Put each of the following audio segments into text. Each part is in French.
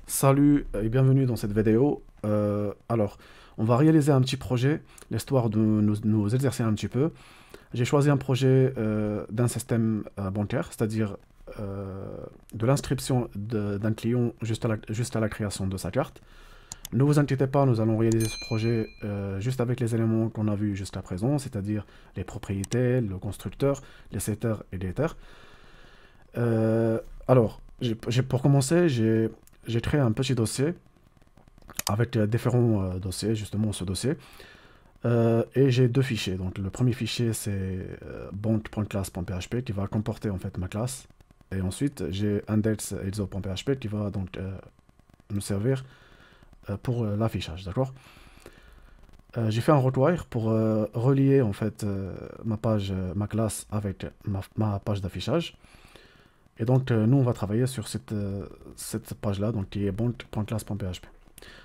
Salut et bienvenue dans cette vidéo. On va réaliser un petit projet, l'histoire de nous exercer un petit peu. J'ai choisi un projet d'un système bancaire, c'est-à-dire de l'inscription d'un client juste à la création de sa carte. Ne vous inquiétez pas, nous allons réaliser ce projet juste avec les éléments qu'on a vus jusqu'à présent, c'est-à-dire les propriétés, le constructeur, les setters et les headers. Euh, pour commencer, j'ai créé un petit dossier avec différents dossiers, justement ce dossier. Et j'ai deux fichiers. Donc le premier fichier c'est bond.class.php qui va comporter en fait ma classe. Et ensuite j'ai index.elzo.php qui va donc nous servir pour l'affichage, d'accord. J'ai fait un require pour relier en fait ma classe avec ma page d'affichage. Et donc nous on va travailler sur cette page là donc qui est bond.class.php.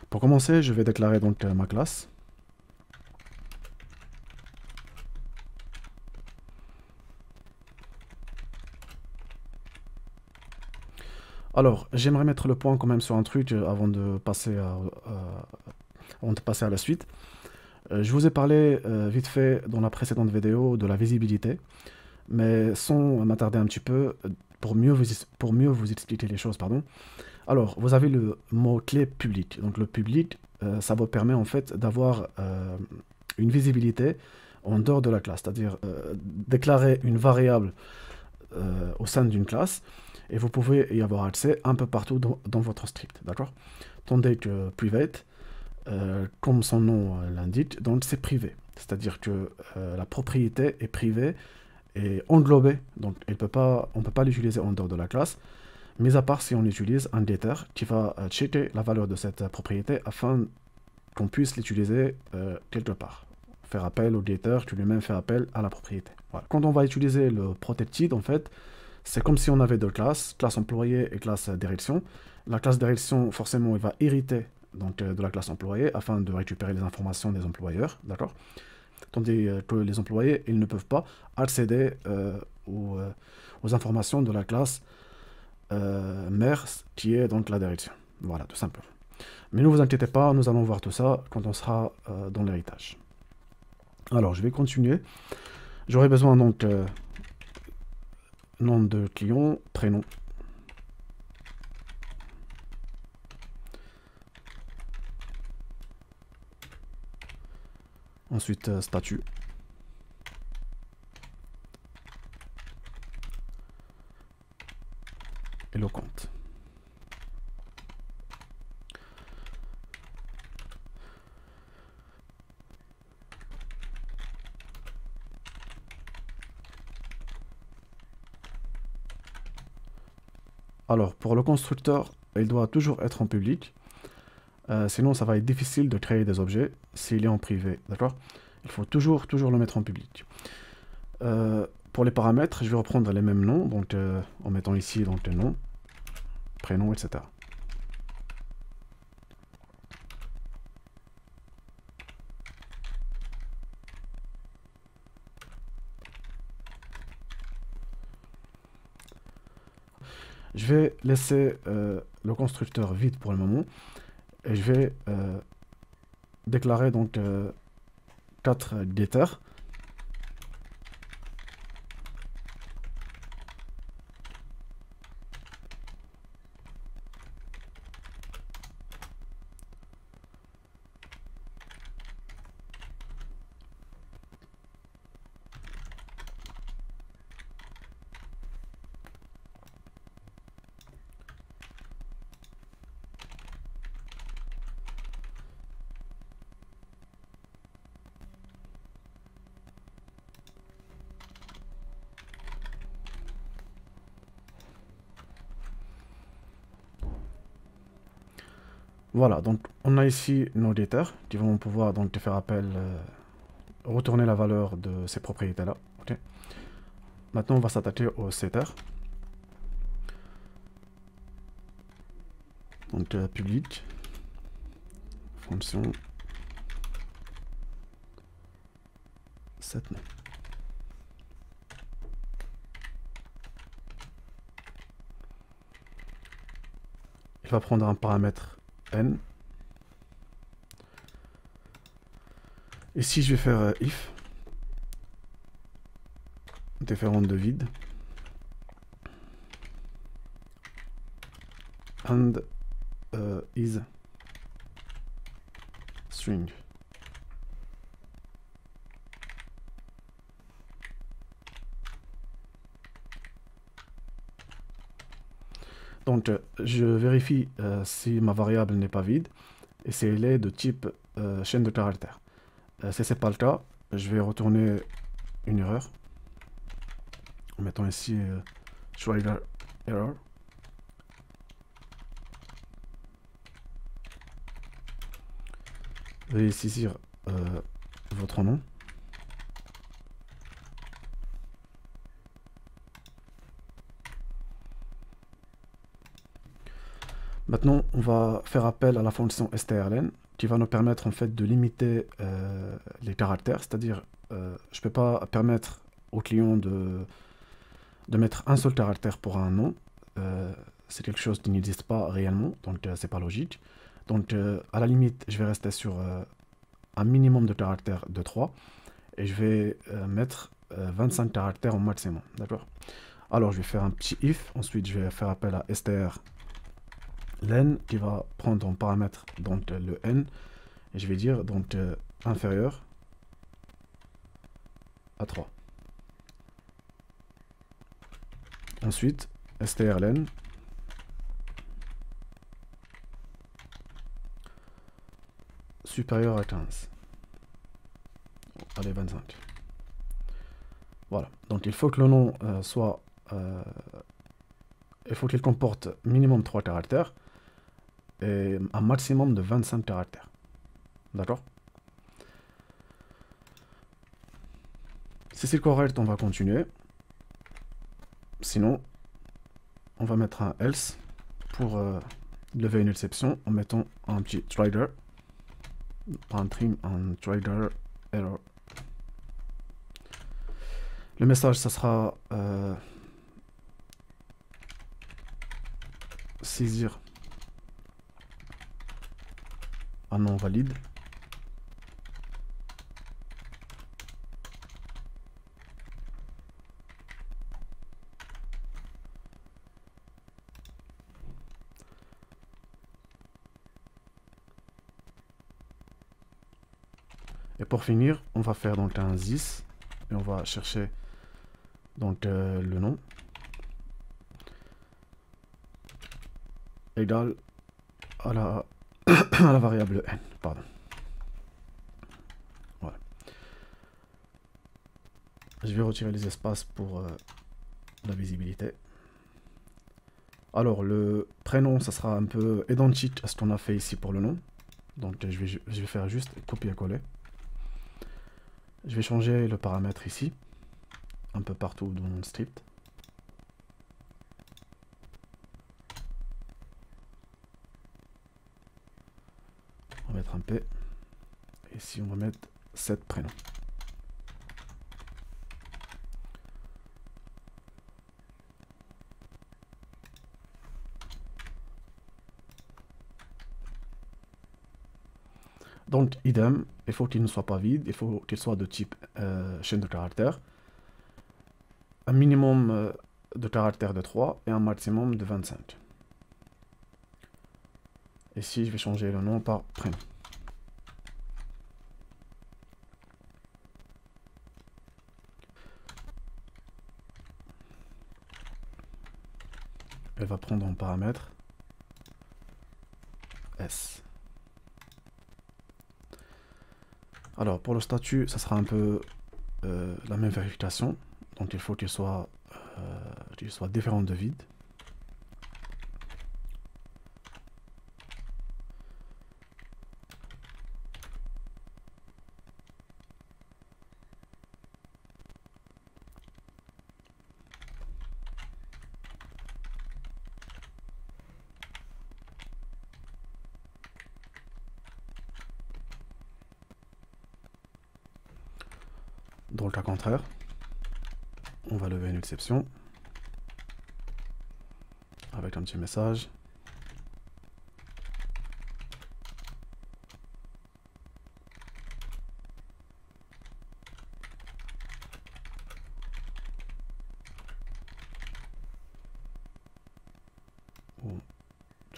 Pour commencer, je vais déclarer donc ma classe. Alors, j'aimerais mettre le point quand même sur un truc avant de passer à la suite. Je vous ai parlé vite fait dans la précédente vidéo de la visibilité, mais sans m'attarder un petit peu pour mieux vous expliquer les choses, pardon. Alors, vous avez le mot-clé public. Donc, le public, ça vous permet en fait d'avoir une visibilité en dehors de la classe, c'est-à-dire déclarer une variable au sein d'une classe et vous pouvez y avoir accès un peu partout dans votre script, d'accord. Tandis que private, comme son nom l'indique, donc c'est privé, c'est-à-dire que la propriété est privée et englobée, donc on ne peut pas l'utiliser en dehors de la classe, mis à part si on utilise un getter qui va checker la valeur de cette propriété afin qu'on puisse l'utiliser quelque part. Faire appel au getter qui lui-même fait appel à la propriété. Voilà. Quand on va utiliser le protected, en fait, c'est comme si on avait deux classes, classe employée et classe direction. La classe direction, forcément, il va hériter donc, de la classe employée afin de récupérer les informations des employeurs, d'accord. Tandis que les employés, ils ne peuvent pas accéder aux informations de la classe mère, qui est donc la direction. Voilà, tout simplement. Mais ne vous inquiétez pas, nous allons voir tout ça quand on sera dans l'héritage. Alors, je vais continuer. J'aurai besoin donc nom de client, prénom. Ensuite, statut. Et le compte. Alors, pour le constructeur, il doit toujours être en public. Sinon, ça va être difficile de créer des objets s'il est en privé, d'accord. Il faut toujours le mettre en public. Pour les paramètres, je vais reprendre les mêmes noms, donc en mettant ici donc les noms, prénom, etc. Je vais laisser le constructeur vide pour le moment et je vais déclarer donc 4 getters. Voilà, donc on a ici nos getters qui vont pouvoir donc faire appel, retourner la valeur de ces propriétés-là. Okay. Maintenant, on va s'attaquer au setter. Donc public, fonction, set name. il va prendre un paramètre n. Ici, je vais faire if différente de vide and is string. Donc, je vérifie si ma variable n'est pas vide et si elle est de type chaîne de caractères. Si ce n'est pas le cas, je vais retourner une erreur en mettant ici Schreiber error. Veuillez saisir votre nom. Maintenant, on va faire appel à la fonction strlen qui va nous permettre en fait de limiter les caractères, c'est-à-dire je ne peux pas permettre au client de mettre un seul caractère pour un nom. C'est quelque chose qui n'existe pas réellement, donc c'est pas logique. Donc à la limite, je vais rester sur un minimum de caractères de 3 et je vais mettre 25 caractères au maximum, d'accord? Alors je vais faire un petit if, ensuite je vais faire appel à strlen qui va prendre en paramètre donc le n et je vais dire donc inférieur à 3. Ensuite strlen supérieur à 15. Allez, 25. Voilà. Donc il faut que le nom soit... il faut qu'il comporte minimum 3 caractères et un maximum de 25 caractères. D'accord? Si c'est correct, on va continuer. Sinon, on va mettre un else pour lever une exception en mettant un petit trigger. Un trim, un trigger error. Le message, ça sera saisir un nom valide. Et pour finir, on va faire donc un this et on va chercher donc le nom égal à la, à la variable n. Pardon. Voilà. Je vais retirer les espaces pour la visibilité. Alors le prénom, ça sera un peu identique à ce qu'on a fait ici pour le nom. Donc je vais faire juste copier-coller. Je vais changer le paramètre ici, un peu partout dans mon script. On va mettre un P. Et ici, on va mettre 7 prénoms. Donc, idem, il faut qu'il ne soit pas vide, il faut qu'il soit de type chaîne de caractères. Un minimum de caractères de 3 et un maximum de 25. Ici, je vais changer le nom par prénom. Elle va prendre en paramètre S. Alors, pour le statut, ça sera un peu la même vérification. Donc, il faut qu'il soit différent de vide. Dans le cas contraire, on va lever une exception avec un petit message.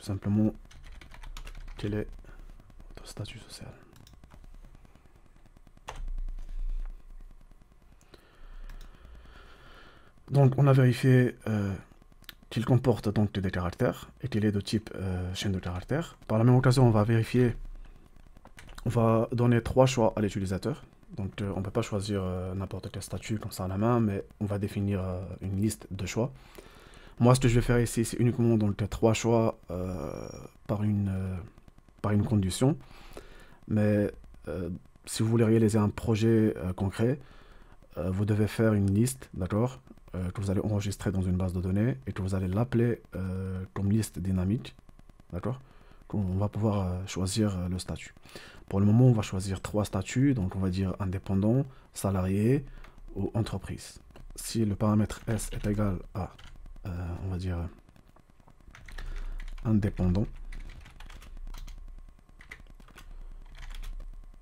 tout simplement quel est votre statut social. Donc on a vérifié qu'il comporte donc des caractères et qu'il est de type chaîne de caractères. Par la même occasion, on va vérifier, on va donner 3 choix à l'utilisateur. Donc on ne peut pas choisir n'importe quel statut comme ça à la main, mais on va définir une liste de choix. Moi, ce que je vais faire ici, c'est uniquement donc 3 choix par une condition. Mais si vous voulez réaliser un projet concret, vous devez faire une liste, d'accord, que vous allez enregistrer dans une base de données et que vous allez l'appeler comme liste dynamique, d'accord. On va pouvoir choisir le statut. Pour le moment, on va choisir 3 statuts, donc on va dire indépendant, salarié ou entreprise. Si le paramètre S est égal à, on va dire, indépendant,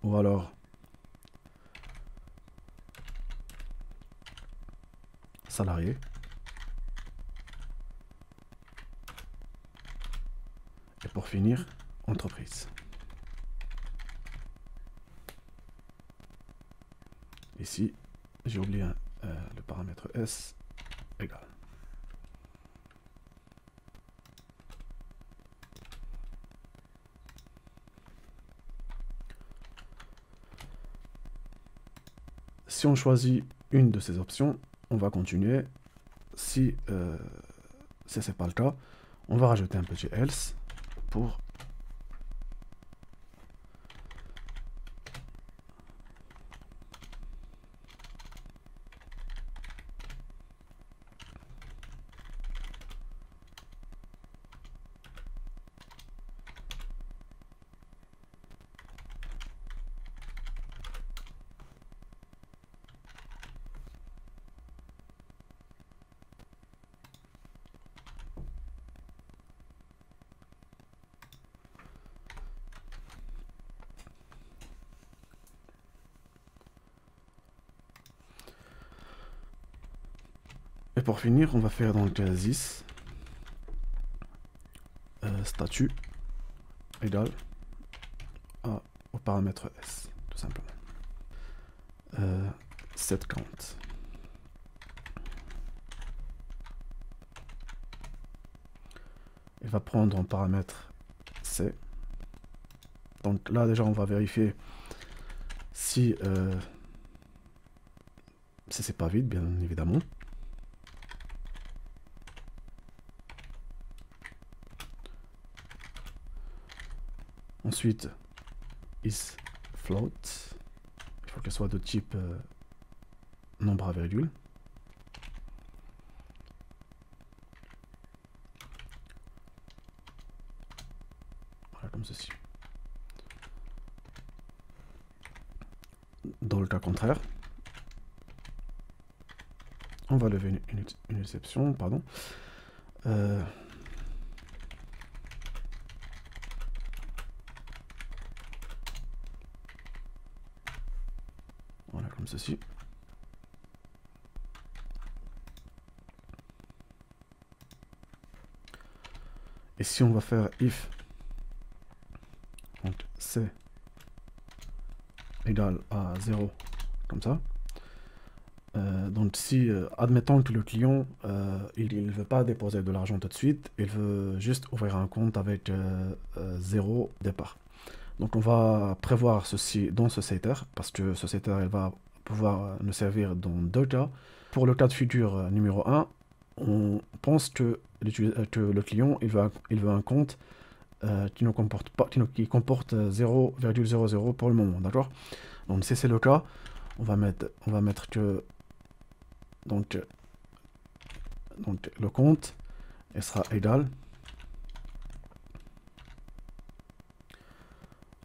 ou alors salarié, et pour finir, entreprise. Ici, j'ai oublié le paramètre S égal. Si on choisit une de ces options, on va continuer. Si ce n'est pas le cas, on va rajouter un petit else pour et pour finir, on va faire donc this statut égal au paramètre S, tout simplement. Set count. Il va prendre en paramètre C. Donc là déjà on va vérifier si c'est pas vide, bien évidemment. Ensuite, is float. Il faut qu'elle soit de type nombre à virgule. Voilà, comme ceci. Dans le cas contraire, on va lever une exception, pardon. Voilà, comme ceci. Et si on va faire if, donc c égale à 0, comme ça. Donc si, admettons que le client, il ne veut pas déposer de l'argent tout de suite, il veut juste ouvrir un compte avec 0 départ. Donc on va prévoir ceci dans ce setter, parce que ce setter elle va pouvoir nous servir dans 2 cas. Pour le cas de figure numéro 1, on pense que le client il veut un compte qui ne comporte pas, qui comporte 0,00 pour le moment, d'accord. Donc si c'est le cas, on va mettre que donc le compte il sera égal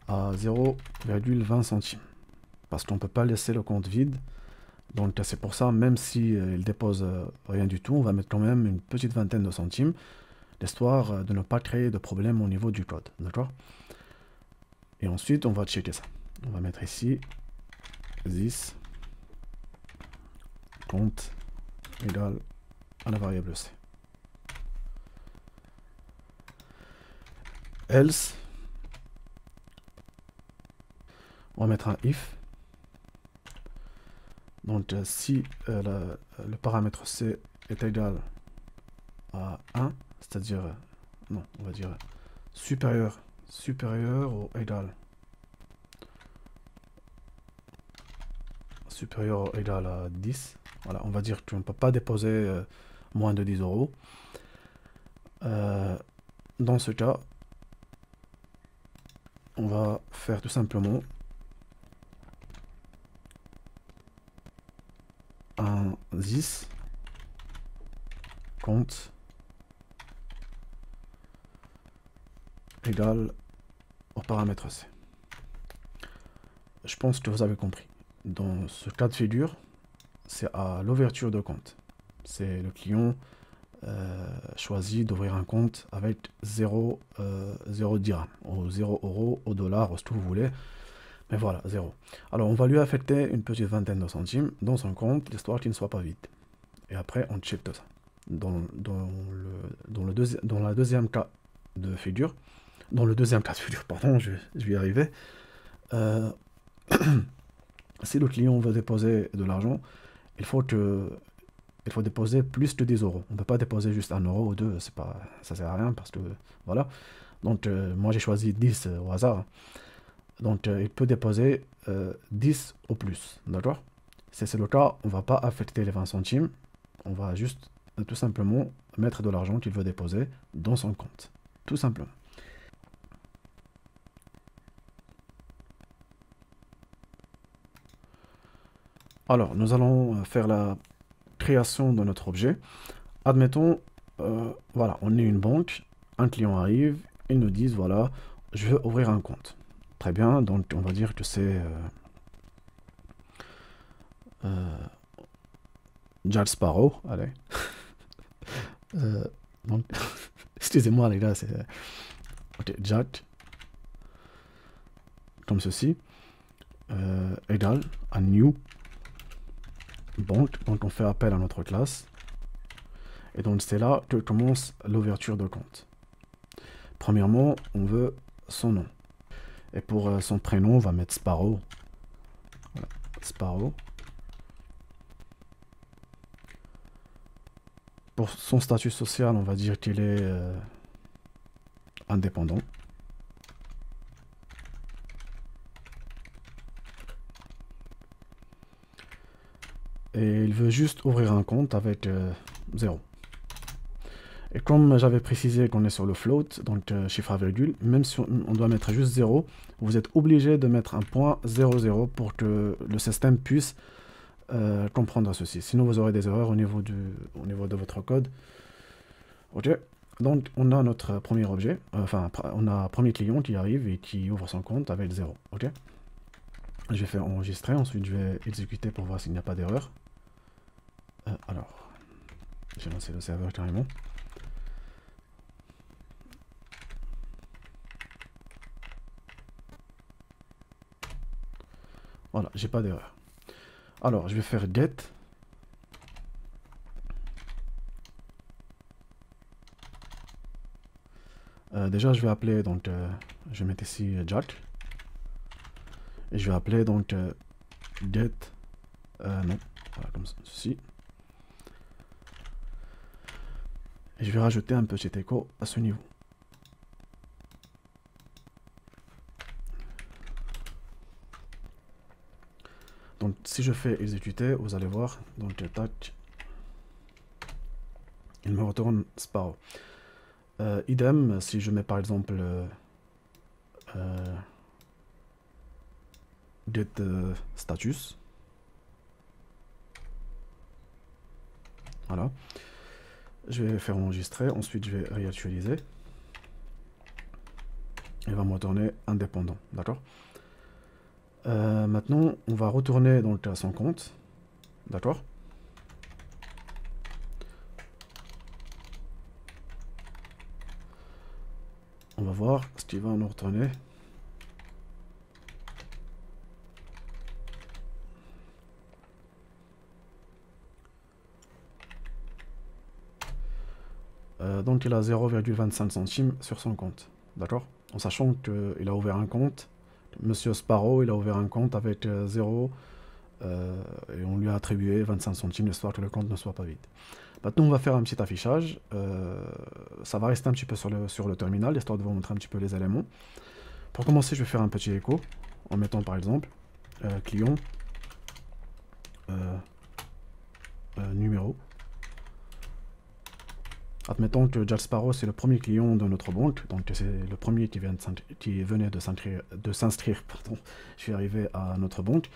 à 0,20 centimes, parce qu'on ne peut pas laisser le compte vide. Donc c'est pour ça, même si il dépose rien du tout, on va mettre quand même une petite vingtaine de centimes, histoire de ne pas créer de problème au niveau du code, d'accord. Et ensuite on va checker ça. On va mettre ici this compte égal à la variable c. else, on va mettre un if. Donc si le paramètre c est égal à 1, c'est-à-dire, non, on va dire supérieur ou égal à 10, voilà, on va dire que tu ne peux pas déposer moins de 10 euros. Dans ce cas, on va faire tout simplement un this compte égal au paramètre c. Je pense que vous avez compris. Dans ce cas de figure, c'est à l'ouverture de compte. C'est le client choisit d'ouvrir un compte avec 0 dirham, ou 0 euros, au dollar, ou ce que vous voulez. Mais voilà, 0. Alors on va lui affecter une petite vingtaine de centimes dans son compte, l'histoire qu'il ne soit pas vide. Et après on check tout ça. Dans la deuxième cas de figure, pardon, je vais y arriver. Si le client veut déposer de l'argent, il faut déposer plus de 10 euros. On ne peut pas déposer juste 1 euro ou 2, ça sert à rien parce que voilà. Donc moi j'ai choisi 10 au hasard. Donc il peut déposer 10 au plus, d'accord? Si c'est le cas, on ne va pas affecter les 20 centimes, on va juste tout simplement mettre de l'argent qu'il veut déposer dans son compte, tout simplement. Alors, nous allons faire la création de notre objet. Admettons, voilà, on est une banque, un client arrive, ils nous disent, voilà, je veux ouvrir un compte. Très bien, donc on va dire que c'est Jack Sparrow, allez. Donc, excusez-moi les gars, c'est ok, Jack, comme ceci, égal à new banque, donc on fait appel à notre classe, et donc c'est là que commence l'ouverture de compte. Premièrement, on veut son nom, et pour son prénom, on va mettre Sparrow, voilà. Sparrow. Pour son statut social, on va dire qu'il est indépendant. Et il veut juste ouvrir un compte avec 0. Et comme j'avais précisé qu'on est sur le float, donc chiffre à virgule, même si on doit mettre juste 0, vous êtes obligé de mettre un point 00 pour que le système puisse comprendre ceci. Sinon, vous aurez des erreurs au niveau de votre code. Ok. Donc, on a notre premier objet, enfin, on a un premier client qui arrive et qui ouvre son compte avec 0. Ok. Je vais faire enregistrer, ensuite je vais exécuter pour voir s'il n'y a pas d'erreur. Alors, j'ai lancé le serveur carrément. Voilà, j'ai pas d'erreur. Alors, je vais faire get. Déjà, je vais appeler, donc, je vais mettre ici Jack. Et je vais appeler, donc, get, non, voilà, comme ceci. Et je vais rajouter un petit écho à ce niveau. Donc, si je fais exécuter, vous allez voir, donc, tac, il me retourne Sparrow. Idem, si je mets par exemple get status, voilà, je vais faire enregistrer, ensuite je vais réactualiser, il va me retourner indépendant, d'accord. Maintenant, on va retourner donc à son compte, d'accord. On va voir ce qu'il va nous retourner. Donc il a 0,25 centimes sur son compte. d'accord? En sachant qu'il a ouvert un compte, Monsieur Sparrow, il a ouvert un compte avec 0, et on lui a attribué 25 centimes, histoire que le compte ne soit pas vide. Maintenant, on va faire un petit affichage. Ça va rester un petit peu sur le terminal, histoire de vous montrer un petit peu les éléments. Pour commencer, je vais faire un petit écho, en mettant par exemple client numéro. Admettons que Jack Sparrow, c'est le premier client de notre banque, donc c'est le premier qui venait de s'inscrire, pardon, je suis arrivé à notre banque.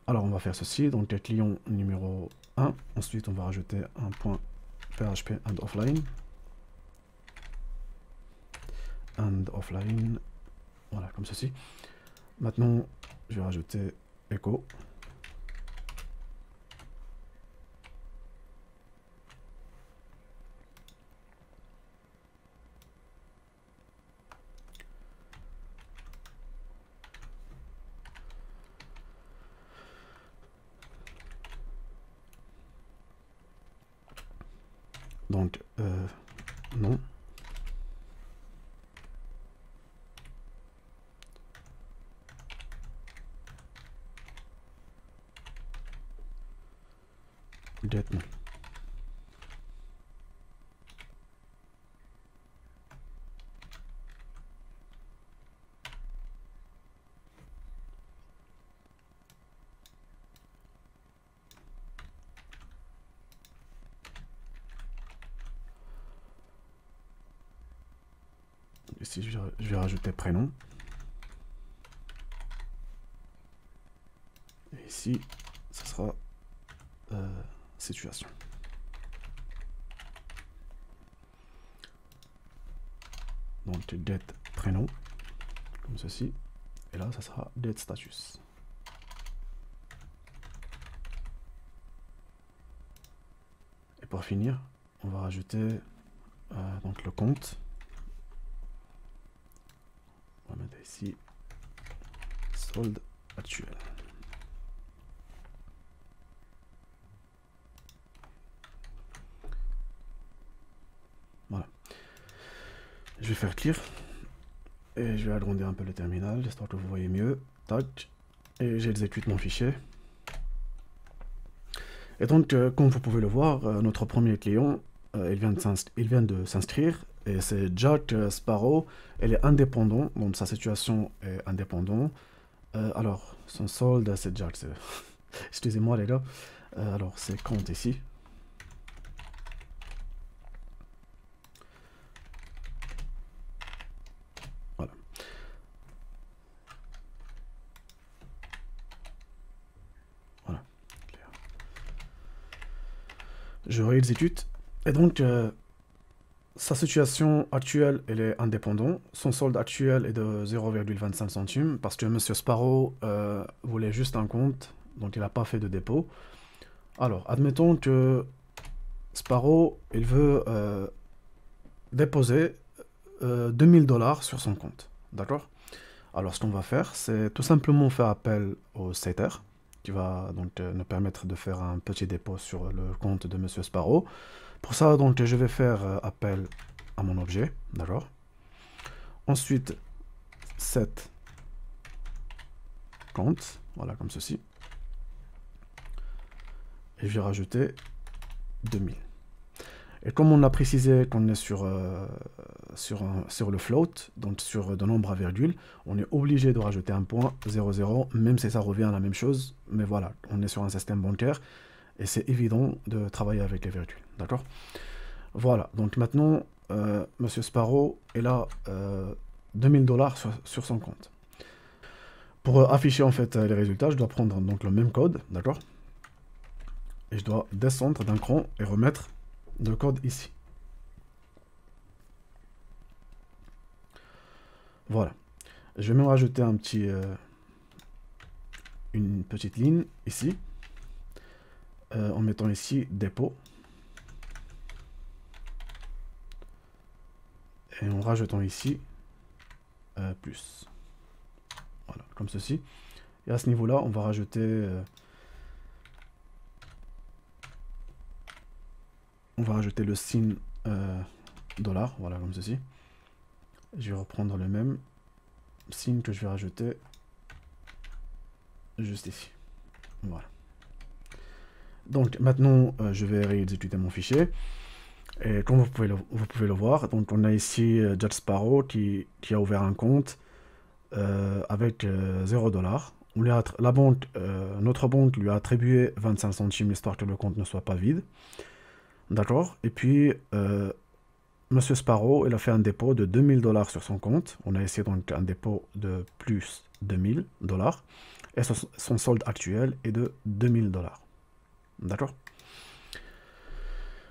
Alors on va faire ceci, donc client numéro 1, ensuite on va rajouter un point PHP and offline, voilà, comme ceci. Maintenant, je vais rajouter echo. Donc, non. Get non. Ici, je vais rajouter prénom. Et ici, ce sera situation. Donc, get prénom, comme ceci. Et là, ça sera get status. Et pour finir, on va rajouter donc le compte. On va mettre ici solde actuel. Voilà. Je vais faire clear. Et je vais agrandir un peu le terminal, histoire que vous voyez mieux. Tac. Et j'exécute mon fichier. Et donc, comme vous pouvez le voir, notre premier client, il vient de s'inscrire. Et c'est Jack Sparrow. Il est indépendant, donc sa situation est indépendante. Alors, son solde, c'est Jack. Excusez-moi les gars. Alors, c'est compte ici. Voilà. Voilà. Je réexécute. Et donc, sa situation actuelle, elle est indépendante. Son solde actuel est de 0,25 centimes parce que Monsieur Sparrow voulait juste un compte, donc il n'a pas fait de dépôt. Alors, admettons que Sparrow, il veut déposer 2000 $ sur son compte. D'accord? Alors, ce qu'on va faire, c'est tout simplement faire appel au setter, qui va donc nous permettre de faire un petit dépôt sur le compte de Monsieur Sparrow. Pour ça, donc, je vais faire appel à mon objet, d'accord? Ensuite, set compte, voilà, comme ceci. Et je vais rajouter 2000. Et comme on a précisé qu'on est sur le float, donc sur de nombre à virgule, on est obligé de rajouter un point 00, même si ça revient à la même chose. Mais voilà, on est sur un système bancaire et c'est évident de travailler avec les virgules, d'accord? Voilà, donc maintenant, Monsieur Sparrow, il a 2000 $ sur son compte. Pour afficher en fait les résultats, je dois prendre donc le même code, d'accord? Et je dois descendre d'un cran et remettre le code ici. Voilà. Je vais même rajouter une petite ligne ici, en mettant ici dépôt. Et en rajoutant ici plus. Voilà, comme ceci. Et à ce niveau-là, on va rajouter le signe dollar, voilà, comme ceci. Je vais reprendre le même signe que je vais rajouter juste ici. Voilà. Donc maintenant, je vais réexécuter mon fichier. Et comme vous pouvez le voir, donc on a ici Jack Sparrow qui a ouvert un compte avec 0 $. La banque, notre banque lui a attribué 25 centimes histoire que le compte ne soit pas vide. D'accord. Et puis, Monsieur Sparrow, il a fait un dépôt de 2000 $ sur son compte. On a ici donc un dépôt de plus 2000 $. Et son solde actuel est de 2000 $. D'accord.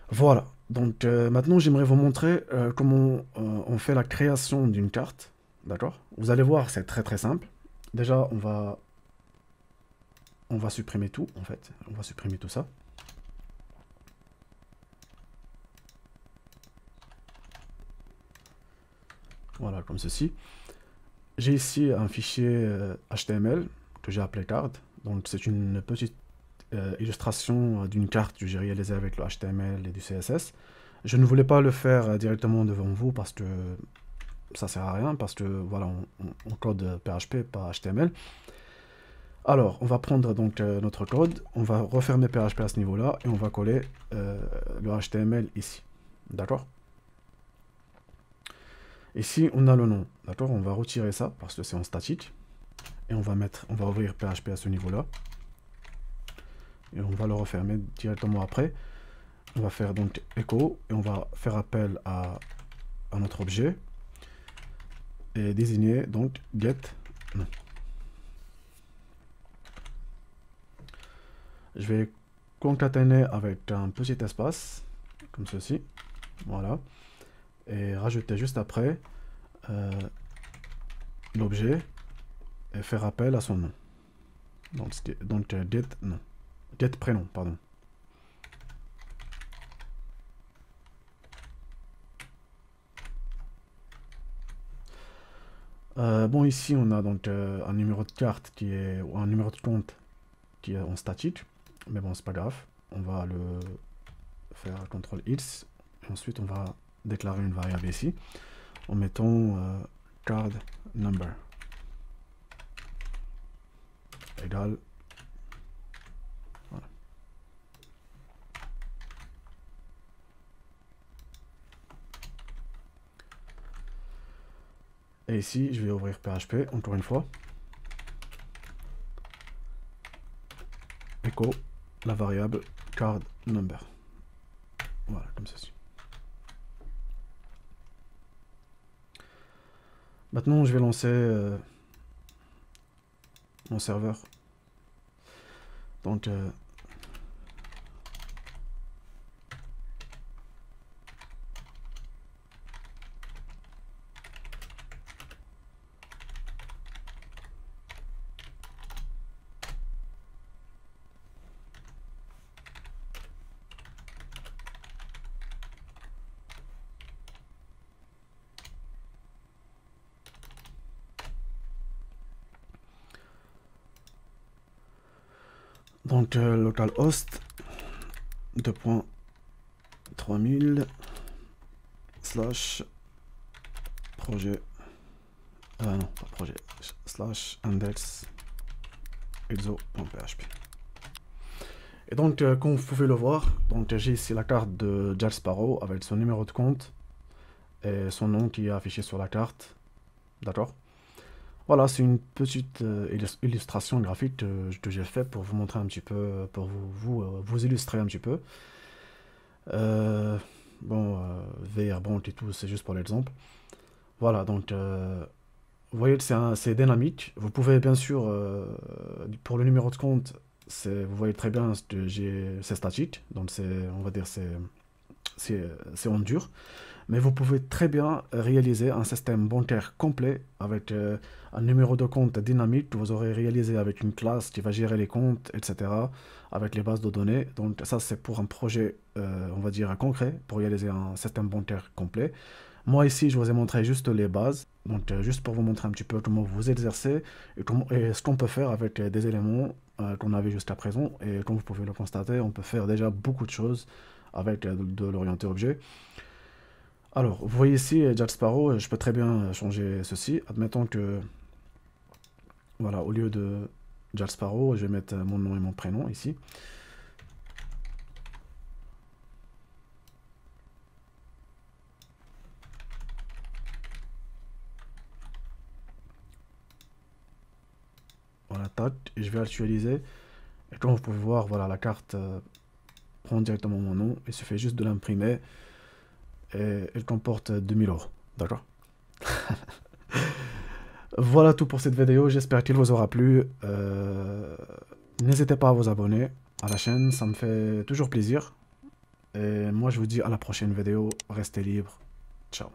Voilà. Donc maintenant, j'aimerais vous montrer comment on fait la création d'une carte. D'accord. Vous allez voir, c'est très très simple. Déjà, on va supprimer tout, en fait. On va supprimer tout ça. Voilà, comme ceci. J'ai ici un fichier HTML que j'ai appelé card. Donc c'est une petite illustration d'une carte que j'ai réalisée avec le HTML et du CSS. Je ne voulais pas le faire directement devant vous parce que ça sert à rien, parce que voilà, on code PHP, pas HTML. Alors, on va prendre donc notre code, on va refermer PHP à ce niveau-là et on va coller le HTML ici. D'accord? Ici, on a le nom. D'accord? On va retirer ça parce que c'est en statique. Et on va ouvrir PHP à ce niveau-là. Et on va le refermer directement après. On va faire donc echo et on va faire appel à notre objet et désigner donc get nom. Je vais concaténer avec un petit espace comme ceci. Voilà. Et rajouter juste après l'objet et faire appel à son nom. Donc get nom. Get prénom, pardon. Bon, ici on a donc un numéro de carte ou un numéro de compte qui est en statique, mais bon, c'est pas grave. On va le faire CTRL-X, et ensuite on va déclarer une variable ici en mettant card number égale. Voilà. Et ici, je vais ouvrir PHP, encore une fois. Echo la variable card number. Voilà, comme ceci. Maintenant, je vais lancer mon serveur. Donc, localhost 2.3000 / projet non pas projet / index exo.php. Et donc comme vous pouvez le voir, donc j'ai ici la carte de Jack Sparrow avec son numéro de compte et son nom qui est affiché sur la carte. D'accord. Voilà, c'est une petite illustration graphique que j'ai fait pour vous montrer un petit peu, pour vous illustrer un petit peu. Bon, VR Bank et tout, c'est juste pour l'exemple. Voilà, donc vous voyez que c'est dynamique. Vous pouvez bien sûr, pour le numéro de compte, vous voyez très bien que c'est statique, donc on va dire c'est en dur. Mais vous pouvez très bien réaliser un système bancaire complet avec un numéro de compte dynamique que vous aurez réalisé avec une classe qui va gérer les comptes, etc., avec les bases de données. Donc ça, c'est pour un projet, on va dire, concret, pour réaliser un système bancaire complet. Moi, ici, je vous ai montré juste les bases, donc juste pour vous montrer un petit peu comment vous exercez et ce qu'on peut faire avec des éléments qu'on avait jusqu'à présent. Et comme vous pouvez le constater, on peut faire déjà beaucoup de choses avec de l'orienté objet. Alors, vous voyez ici, Jack Sparrow, je peux très bien changer ceci. Admettons que, voilà, au lieu de Jack Sparrow, je vais mettre mon nom et mon prénom ici. Voilà, tac, et je vais actualiser. Et comme vous pouvez voir, voilà, la carte prend directement mon nom. Il suffit juste de l'imprimer. Et elle comporte 2000 €. D'accord? Voilà tout pour cette vidéo. J'espère qu'il vous aura plu. N'hésitez pas à vous abonner à la chaîne. Ça me fait toujours plaisir. Et moi, je vous dis à la prochaine vidéo. Restez libres. Ciao.